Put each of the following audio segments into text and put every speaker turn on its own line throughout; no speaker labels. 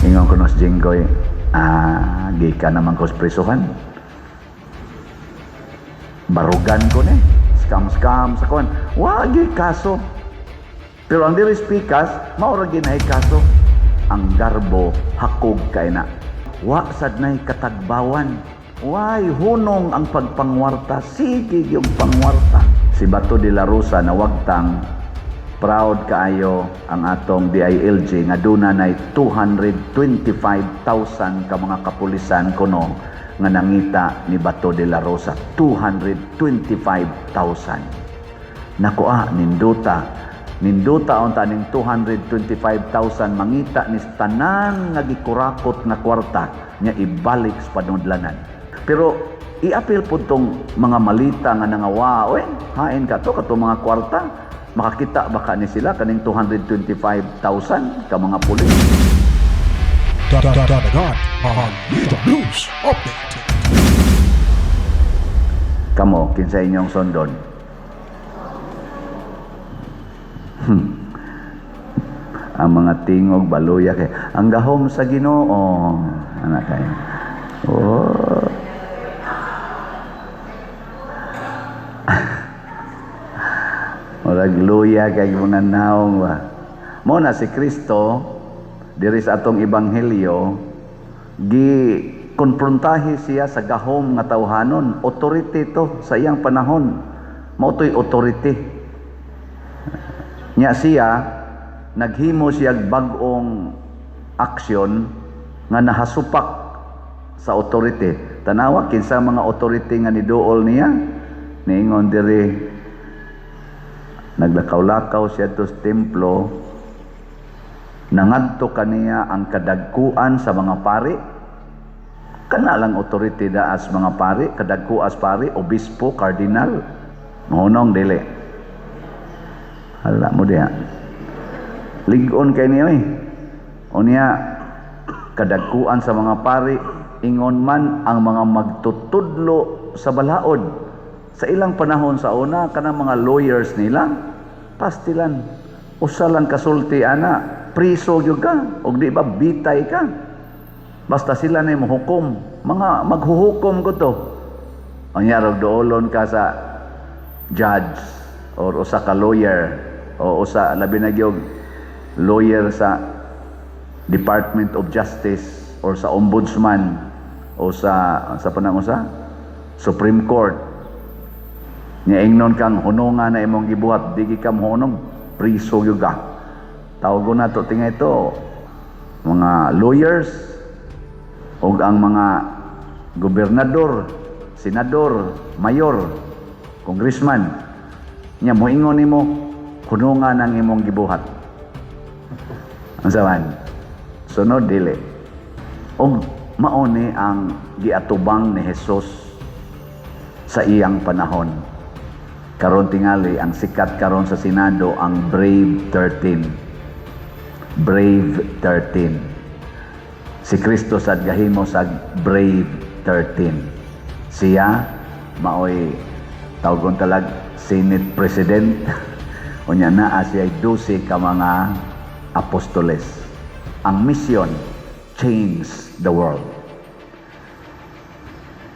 Ingon ko nos Jinggoy, gika naman ko sa prisuhan. Barugan ko ni, scam sa kon. Wagi kaso. Pero ang diri pikas, maura ginahay kaso. Ang garbo hakog kay na. Wa sad nay katagbawan. Why hunong ang pagpangwarta, sige yung pangwarta. Si Bato de la Rosa na wagtang proud kaayo ang atong DILG nga duna nay 225,000 ka mga kapulisan kuno nga nangita ni Bato de la Rosa. 225,000. Nakuha ninduta on taning 225,000 mangita ni tanan nga gikurakot nga kwarta nya ibalik sa panudlanan. Pero i-appeal po tong mga malita nga nangawa, hain ka to kato mga kwarta, makakita baka ni sila kaning 225,000 ka mga pulis.
Dadagan on The News Update.
Kamo, kinsa inyong sondon? Ang mga tingog baluya kay ang gahom sa Ginoo, anak kayo. Oh. Murag luya kay mga naong ba. Mo na si Kristo diri sa atong ebanghelyo gi konfrontahi siya sa gahom nga tawhanon. Authority to sa iyang panahon. Mao toy authority. Nya siya naghimo siya bag-ong aksyon nga nahasupak sa authority. Tanawa kinsa mga authority nga niduol niya niingon diri naglakaw-lakaw siya to sa templo, nangadto kaniya ang kadagkuan sa mga pari. Kana lang authority daas mga pari, kadagkuas pari, obispo, cardinal, mahunong dili. Hala mo diha. Ligon kay niya unya kadagkuan sa mga pari, ingon man ang mga magtutudlo sa balaod. Sa ilang panahon sa una, kanang mga lawyers nila, pastilan, usalan kasulti ana, priso yung ka, o di ba bitay ka. Basta sila na yung hukom, mga maghuhukom ko to. Ang yarog doolon ka sa judge, or usa ka lawyer, o usa, labi na yung lawyer sa Department of Justice, or sa Ombudsman, o sa panang usa, Supreme Court. Nya ingnon kang hunongan na imong gibuhat, digi ka mohunong, priso yuga. Tawag na to tinga ito, mga lawyers, o ang mga gobernador, senador, mayor, congressman. Nya moingon nimo, hunongan ang imong gibuhat. Ang saman, sunod dili. O mauni ang giatubang ni Jesus sa iyang panahon. Karon tingali ang sikat karon sa Senado ang Brave 13. Brave 13. Si Kristo sad gahimo sa Brave 13. Siya maoy tawgon talag Senate President. Unya naa siya 12 ka mga apostoles. Ang mission, change the world.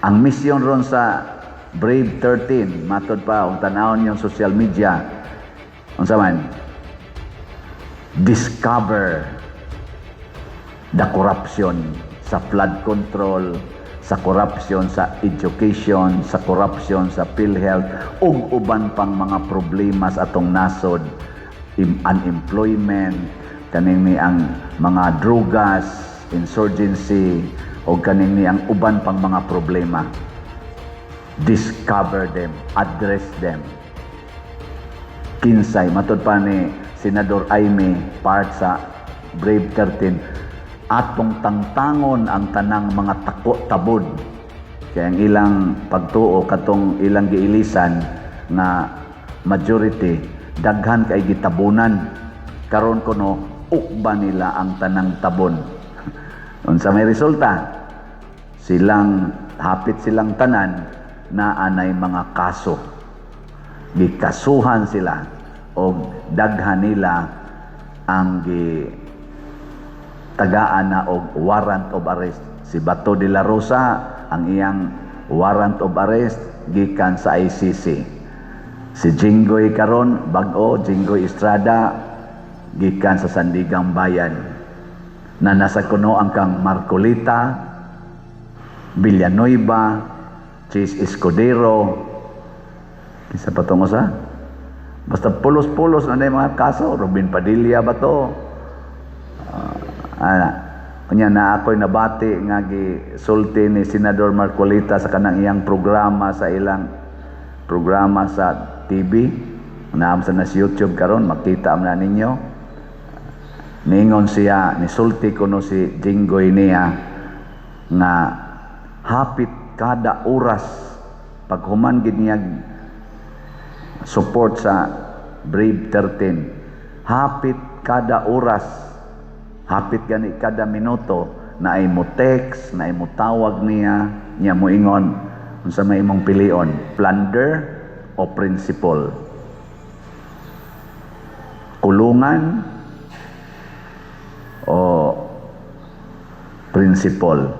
Ang mission ron sa Brave 13, matod pa, kung tanawon yung social media, unsa man, discover the corruption sa flood control, sa corruption sa education, sa corruption sa PhilHealth, ug uban pang mga problema sa atong nasod, unemployment, kaning ni ang mga drugas, insurgency, o kaning ni ang uban pang mga problema. Discover them, address them. Kinsay, matod pa ni Senador Aimee, part sa Brave 13, atong tangtangon ang tanang mga tako-tabod. Kaya ang ilang pagtuo, katong ilang giilisan na majority, daghan kay gitabunan. Karon kuno, ukba nila ang tanang tabon. Unsa may resulta? Hapit silang tanan, na anay mga kaso. Gikasuhan sila o daghan nila ang tagaan na og warrant of arrest. Si Bato de la Rosa ang iyang warrant of arrest gikan sa ICC. Si Jinggoy karon bag-o, Jinggoy Estrada gikan sa Sandigang Bayan. Na nasa kuno ang kang Marcolita, Villanueva, Chis Escudero, isa pa tungo sa? Basta pulos-pulos na yung mga kaso. Robin Padilla ba to? Kanya na ako'y nabati nga gisulti ni Senador Marcolita sa kanang iyang programa sa ilang programa sa TV. Naam sa nas YouTube karon makita mo na ninyo. Ningon siya, nisulti ko no si Jinggoy niya nga hapit kada oras paghuman gid niya support sa Brave 13, hapit kada oras, hapit gani kada minuto na ay mo text, na ay mo tawag niya mo ingon unsa may imong pilion, plunder o principle, kulungan o principle.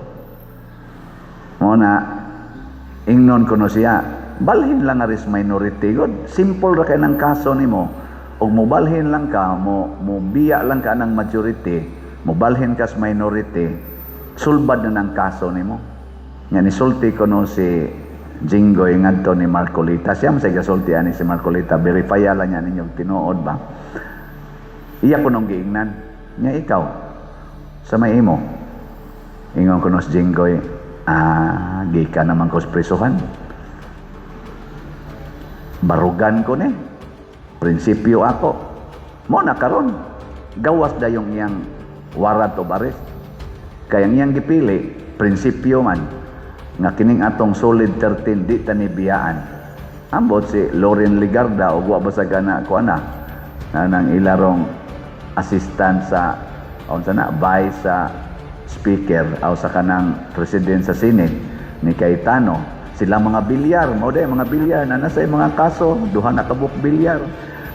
Mo na ingnon ko no siya, balhin lang aris minority god, simple ra kay nang kaso nimo. Og mobalhin lang ka, mo biya lang ka ng majority, mobalhin ka sa minority, sulbad na ng kaso nimo. Nga nisulti ko no si Jinggoy ngadto ni Marcolita, siya masay gasulti ani si Marcolita, verify lang niya ninyong tinuod ba. Iya ko nung giingnan nya ikaw sa may imo, ingon ko no si Jinggoy, di ka naman ko sa prisuhan, barugan ko ni prinsipyo ako mo na karon gawas dayong iyang warrant of arrest kaya iyang gipili prinsipyo man nga kining atong solid 13 di tanibiyaan ambot si Loren Ligarda o wa ba sa gana ko ana nang ilarong assistant sa unsa na vice sa speaker o sa kanang president sa Senate ni Cayetano. Sila mga bilyar, mo day mga bilyar na nasa mga kaso, duha na kabuk bilyar,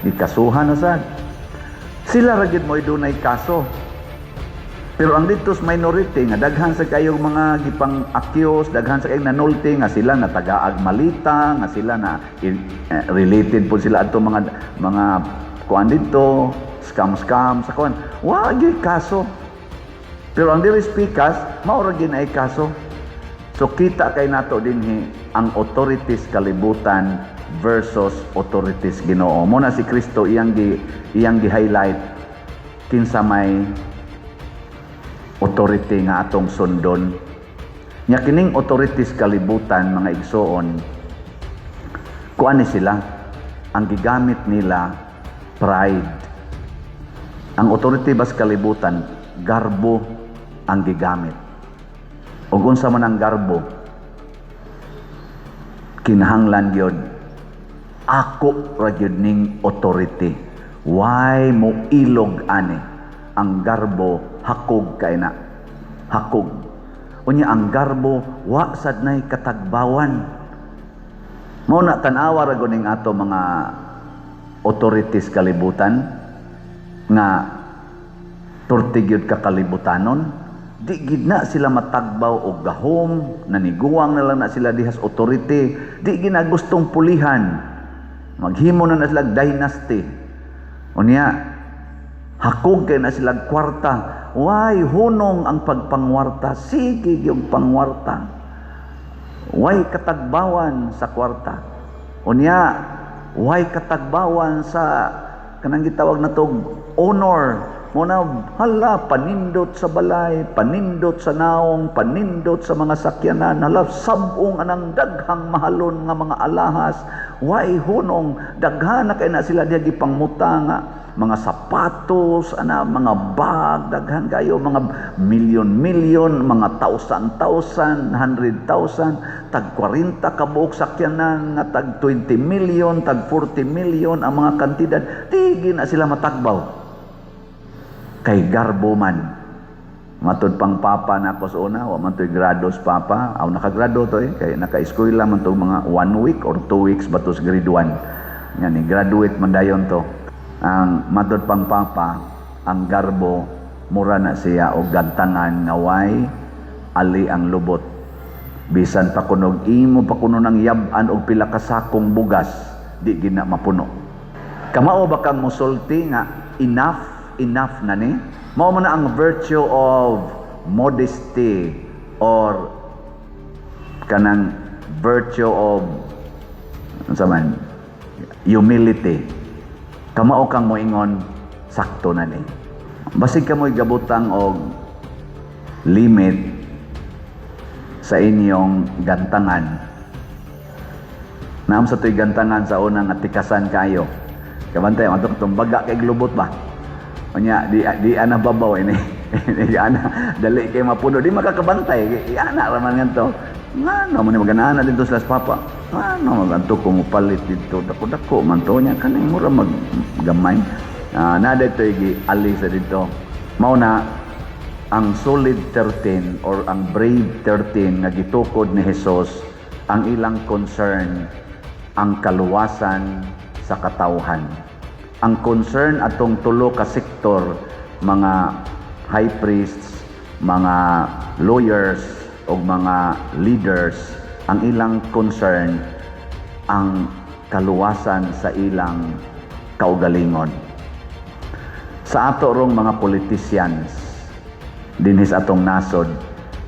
di kasuhan na sad. Sila ragid mo dunay kaso. Pero ang dito sa minority nga daghan sa kayong mga gipang accuse, daghan sa kayong nanulti nga sila na taga-ag malita, nga sila na related po sila adto mga kuan dito, scam sa kuan. Wa gyud kaso. Pero ang diri speakers, mao ra gyud ay kaso. So kita kay nato dinhi ang authorities kalibutan versus authorities Ginoo. Mo na si Kristo iyang gi-highlight kinsa may authority nga atong sundon. Nya kining authorities kalibutan mga igsoon, kuan ni sila ang gigamit nila pride. Ang authority bas kalibutan garbo ang gigamit. O unsa man ang garbo, kinahanglan yun ako ra gyud ning authority. Why mo ilog ani? Ang garbo hakog kay na. Hakog. Unya ang garbo wa sad nay katagbawan. Mao na tan-awa ra gud ning ato mga authorities kalibutan nga turti gyud ka kalibutanon. Di gid na sila matagbaw og gahom, naniguang na lang na sila dihas authority, di ginagustong pulihan, maghimo na sila dynasty. Unya hakog kay na sila kwarta, way hunong ang pagpangwarta, sige yung pangwarta, way katagbawan sa kwarta. Unya way katagbawan sa kanang gitawag na tog honor. Muna, hala, panindot sa balay, panindot sa naong, panindot sa mga sakyanan, hala, sabong anang daghang mahalon nga mga alahas, way hunong, daghan na kay na sila diya gipangmuta nga, mga sapatos, mga bag, daghan kayo, mga milyon-milyon, mga 1,000, 100,000, tag 40 kabuok sakyanan, nga tag 20 milyon, tag 40 milyon, ang mga kantidad, di na sila matagbaw. Kay garbo man. Matud pang papa na ako sa una, wa man to'y grados papa. Aw nakagrado to kay naka-eskwela man to mga 1 week or 2 weeks batos grade 1. Yan ni graduate man dayon to. Ang matud pang papa, ang garbo mura na siya og gantangan nga way ali ang lubot. Bisan pa kunog imo pa kuno ng yab-an og pila ka sakong bugas, di gina mapuno. Kamao ba kang musulti nga enough na ni? Mao man na ang virtue of modesty or kanang virtue of unsa man humility. Kamao kang moingon sakto na ni. Basig ka mo'y gabutang og limit sa inyong gantangan. Naam sa to'y gantangan sa unang atikasan kayo. Kabantay, matok tumbaga kay glubot ba? Onya, di ana babaw ini. Di ana dali kay mapuno, di makakabantay. Ana raman nganto. Ngano man maganaana dito sa papa. Ano maganto ko mo palit dito dako-dako man to nya kanay mura maggamay. Na dito gi ali sa dito. Mao na ang solid 13 or ang brave 13 nga gitukod ni Hesus, ang ilang concern ang kaluwasan sa katawhan. Ang concern atong tulo ka sektor, mga high priests, mga lawyers o mga leaders, ang ilang concern ang kaluwasan sa ilang kaugalingon. Sa ato rong mga politicians dinhis atong nasod,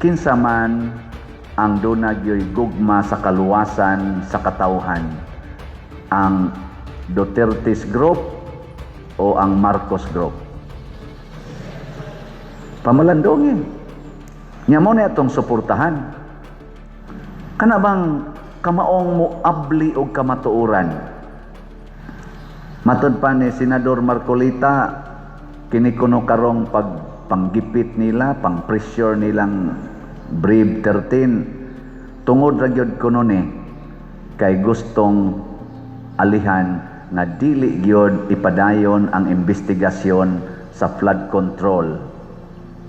kinsa man ang dunagyoy gugma sa kaluwasan sa katawhan, ang Duterte's group o ang Marcos group. Pamalandongin. Nya mo na itong suportahan. Kana bang kamaong mo abli o kamatuoran? Matod pa ni Senador Marcolita, kini kuno karong panggipit nila, pang-pressure nilang Brave 13, tungod ra gyud kuno ni kay gustong alihan nga dili gyud ipadayon ang investigasyon sa flood control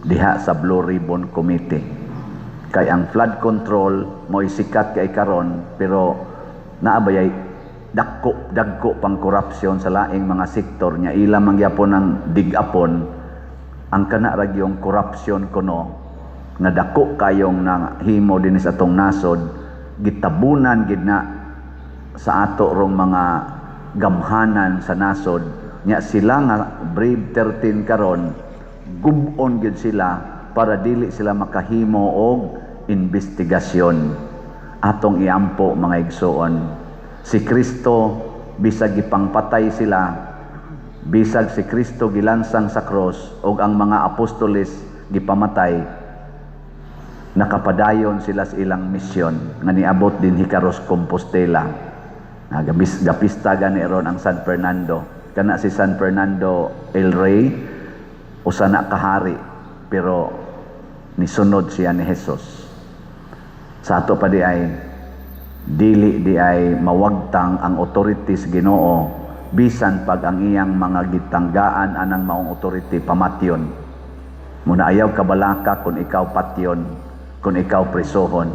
diha sa Blue Ribbon Committee. Kay ang flood control mo'y sikat kay karon, pero naabayay dagko pang korupsyon sa laing mga sektor nya ilang mangyapon ng digapon. Ang kana ra gyung korupsyon kuno nga dako kayong nang himo din sa atong nasod, gitabunan gid na sa ato rong mga gamhanan sa nasod nya sila nga Brave 13 karon gubon gid sila para dili sila makahimo og investigasyon. Atong iampo mga igsoon, si Kristo bisag gipangpatay sila, bisag si Kristo gilansang sa cross ug ang mga apostoles gipamatay, nakapadayon sila sa ilang misyon nga niabot din hikaros Compostela. Gapista gani ron ang San Fernando. Kana si San Fernando El Rey usa na kahari, pero nisunod siya ni Hesus. Sa ato pa di ay dili di ay mawagtang ang authorities Ginoo, bisan pag ang iyang mga gitanggaan anang maong authority pamatyon. Muna ayaw kabalaka kung ikaw patyon, kung ikaw prisohon.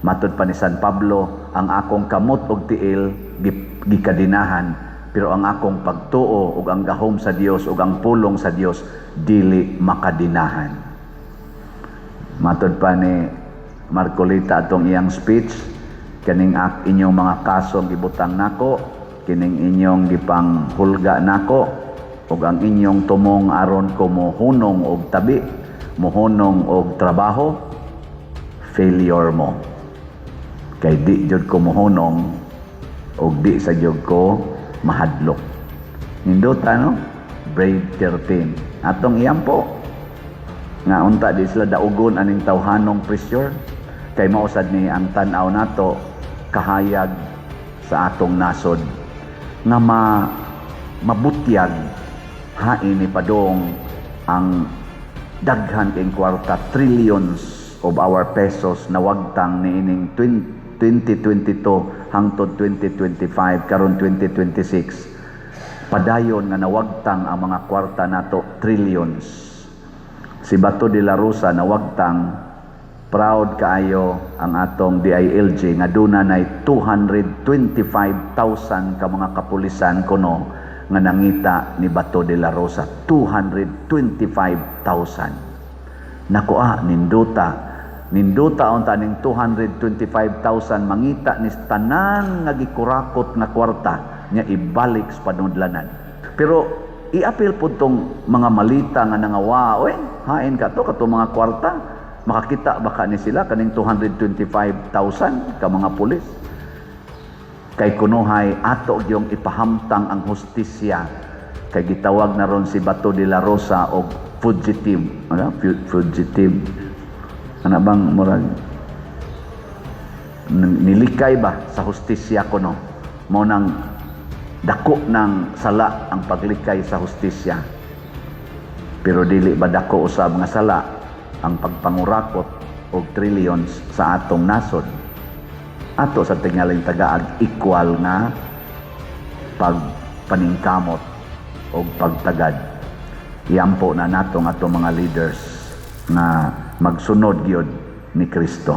Matud pa ni San Pablo, ang akong kamot og tiil gikadinahan, pero ang akong pagtuo ug ang gahom sa Dios ug ang pulong sa Dios dili makadinahan. Matud pa ni Marcolita atong iyang speech, kaning inyong mga kasong gibutang nako, kining inyong gipanghulga nako, ug ang inyong tumong aron ko mohunong og tabi, mohunong og trabaho, failure mo. Kay di jud ko mohunong og di sa jud ko mahadlok. Nindot no? Brave 13. Atong iyampo nga unta di sila daugon aning tawhanong pressure, kay mausad ni ang tan-aw nato kahayag sa atong nasod nga mabutyag hain ni padong ang daghan kay kwarta, trillions of our pesos na wagtang niining 2022 hangtod 2025 karon 2026, padayon nga nawagtang ang mga kwarta nato, trillions. Si Bato de la Rosa nawagtang, proud kaayo ang atong DILG nga duna nay 225,000 ka mga kapulisan kuno nga nangita ni Bato de la Rosa, 225,000. Nakuha, ninduta on taning 225,000 mangita ni tanan nga gikurakot nga kwarta nya ibalik sa panudlanan. Pero iapil po tong mga malita nga nangawa, oy, hain ka to kato mga kwarta, makakita baka ni sila kaning 225,000 ka mga pulis. Kay kunuhay ato gyung ipahamtang ang hustisya, kay gitawag na ron si Bato de la Rosa og fugitive, fugitive, ano bang murag nilikay ba sa hustisya kuno, mo nang dako ng sala ang paglikay sa hustisya, pero dili ba dako usab nga sala ang pagpangurakot og trillions sa atong nasod. Ato sa tingaling tagaag equal nga pagpaningkamot o pagtagad. Iampo na nato nga mga leaders na magsunod gyud ni Kristo.